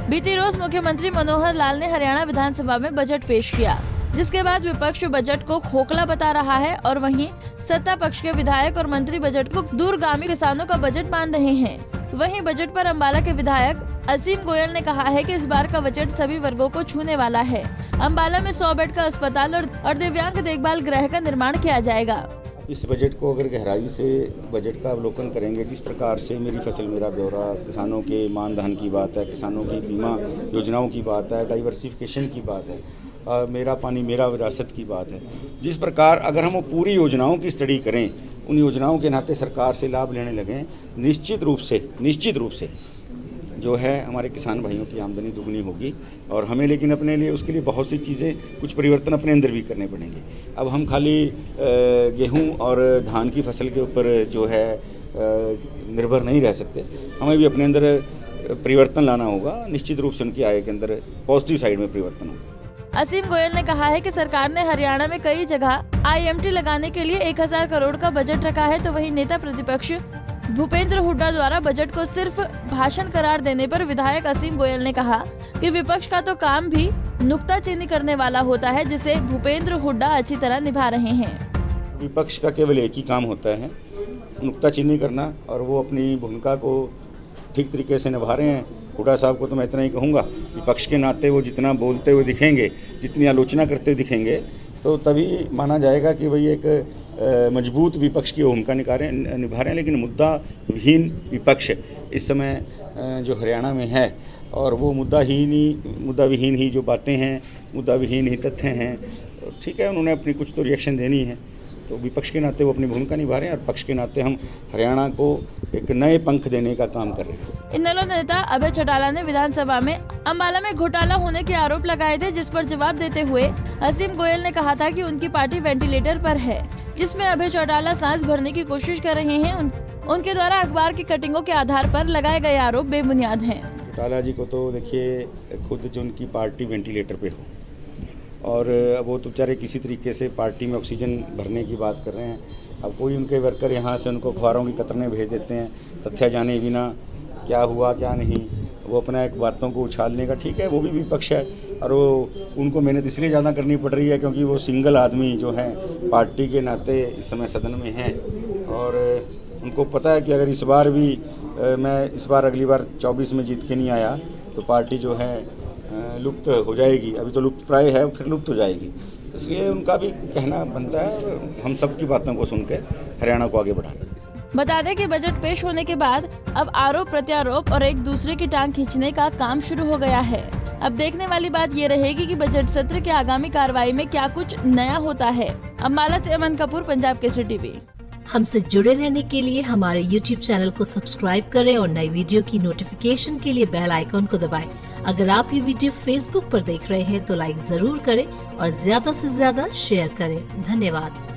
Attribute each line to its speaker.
Speaker 1: बीती रोज मुख्यमंत्री मनोहर लाल ने हरियाणा विधानसभा में बजट पेश किया, जिसके बाद विपक्ष बजट को खोखला बता रहा है और वहीं सत्ता पक्ष के विधायक और मंत्री बजट को दूरगामी किसानों का बजट मान रहे हैं। वहीं बजट पर अंबाला के विधायक असीम गोयल ने कहा है कि इस बार का बजट सभी वर्गों को छूने वाला है। अंबाला में 100 बेड का अस्पताल और दिव्यांग देखभाल गृह का निर्माण किया जाएगा।
Speaker 2: इस बजट को अगर गहराई से बजट का अवलोकन करेंगे, जिस प्रकार से मेरी फसल मेरा ब्यौरा, किसानों के मानधन की बात है, किसानों की बीमा योजनाओं की बात है, डाइवर्सिफिकेशन की बात है, मेरा पानी मेरा विरासत की बात है, जिस प्रकार अगर हम वो पूरी योजनाओं की स्टडी करें, उन योजनाओं के नाते सरकार से लाभ लेने लगें, निश्चित रूप से जो है हमारे किसान भाइयों की आमदनी दुगनी होगी। और हमें लेकिन अपने लिए उसके लिए बहुत सी चीज़ें, कुछ परिवर्तन अपने अंदर भी करने पड़ेंगे। अब हम खाली गेहूं और धान की फसल के ऊपर जो है निर्भर नहीं रह सकते, हमें भी अपने अंदर परिवर्तन लाना होगा। निश्चित रूप से उनकी आय के अंदर पॉजिटिव साइड में परिवर्तन होगा।
Speaker 1: असीम गोयल ने कहा है कि सरकार ने हरियाणा में कई जगह IMT लगाने के लिए 1000 करोड़ का बजट रखा है, तो वहीं नेता प्रतिपक्ष भूपेंद्र हुड्डा द्वारा बजट को सिर्फ भाषण करार देने पर विधायक असीम गोयल ने कहा कि विपक्ष का तो काम भी नुक्ताचीनी करने वाला होता है, जिसे भूपेंद्र हुड्डा अच्छी तरह निभा रहे हैं।
Speaker 2: विपक्ष का केवल एक ही काम होता है, नुक्ताचीनी करना, और वो अपनी भूमिका को ठीक तरीके से निभा रहे हैं। हुड्डा साहब को तो मैं इतना ही कहूँगा, विपक्ष के नाते वो जितना बोलते हुए दिखेंगे, जितनी आलोचना करते दिखेंगे, तो तभी माना जाएगा कि भाई एक मजबूत विपक्ष की भूमिका निभा रहे हैं। लेकिन मुद्दा विहीन विपक्ष इस समय जो हरियाणा में है, और वो मुद्दा विहीन ही जो बातें हैं, मुद्दा विहीन ही तथ्य हैं। ठीक है, उन्होंने अपनी कुछ तो रिएक्शन देनी है, तो विपक्ष के नाते वो अपनी भूमिका निभा रहे हैं, और पक्ष के नाते हम हरियाणा को एक नए पंख देने का काम कर रहे हैं।
Speaker 1: इनेलो नेता अभय चौटाला ने विधानसभा में अंबाला में घोटाला होने के आरोप लगाए थे, जिस पर जवाब देते हुए असीम गोयल ने कहा था कि उनकी पार्टी वेंटिलेटर पर है, जिसमें अभय चौटाला सांस भरने की कोशिश कर रहे हैं। उनके द्वारा अखबार की कटिंगों के आधार पर लगाए गए आरोप बेबुनियाद हैं।
Speaker 2: चौटाला जी को तो देखिए, खुद जो उनकी पार्टी वेंटिलेटर पे हो, और वो तो बेचारे किसी तरीके से पार्टी में ऑक्सीजन भरने की बात कर रहे हैं। अब कोई उनके वर्कर यहाँ से उनको अखबारों की कतरनें भेज देते हैं, तथ्य जाने बिना क्या हुआ क्या नहीं, वो अपना एक बातों को उछालने का। ठीक है, वो भी विपक्ष है, और वो उनको मेहनत इसलिए ज़्यादा करनी पड़ रही है क्योंकि वो सिंगल आदमी जो है पार्टी के नाते इस समय सदन में हैं, और उनको पता है कि अगर इस बार भी मैं अगली बार 24 में जीत के नहीं आया तो पार्टी जो है लुप्त हो जाएगी। अभी तो लुप्त प्राय है, फिर लुप्त हो जाएगी। तो इसलिए उनका भी कहना बनता है, और हम सब की बातों को सुन के हरियाणा को आगे बढ़ा सकते हैं।
Speaker 1: बता दें कि बजट पेश होने के बाद अब आरोप प्रत्यारोप और एक दूसरे की टांग खींचने का काम शुरू हो गया है। अब देखने वाली बात ये रहेगी कि बजट सत्र के आगामी कार्रवाई में क्या कुछ नया होता है। अंबाला से अमन कपूर, पंजाब केसरी टीवी।
Speaker 3: हमसे जुड़े रहने के लिए हमारे YouTube चैनल को सब्सक्राइब करें और नई वीडियो की नोटिफिकेशन के लिए बेल आइकॉन को दबाएं। अगर आप ये वीडियो Facebook पर देख रहे हैं तो लाइक जरूर करें और ज्यादा से ज्यादा शेयर करें। धन्यवाद।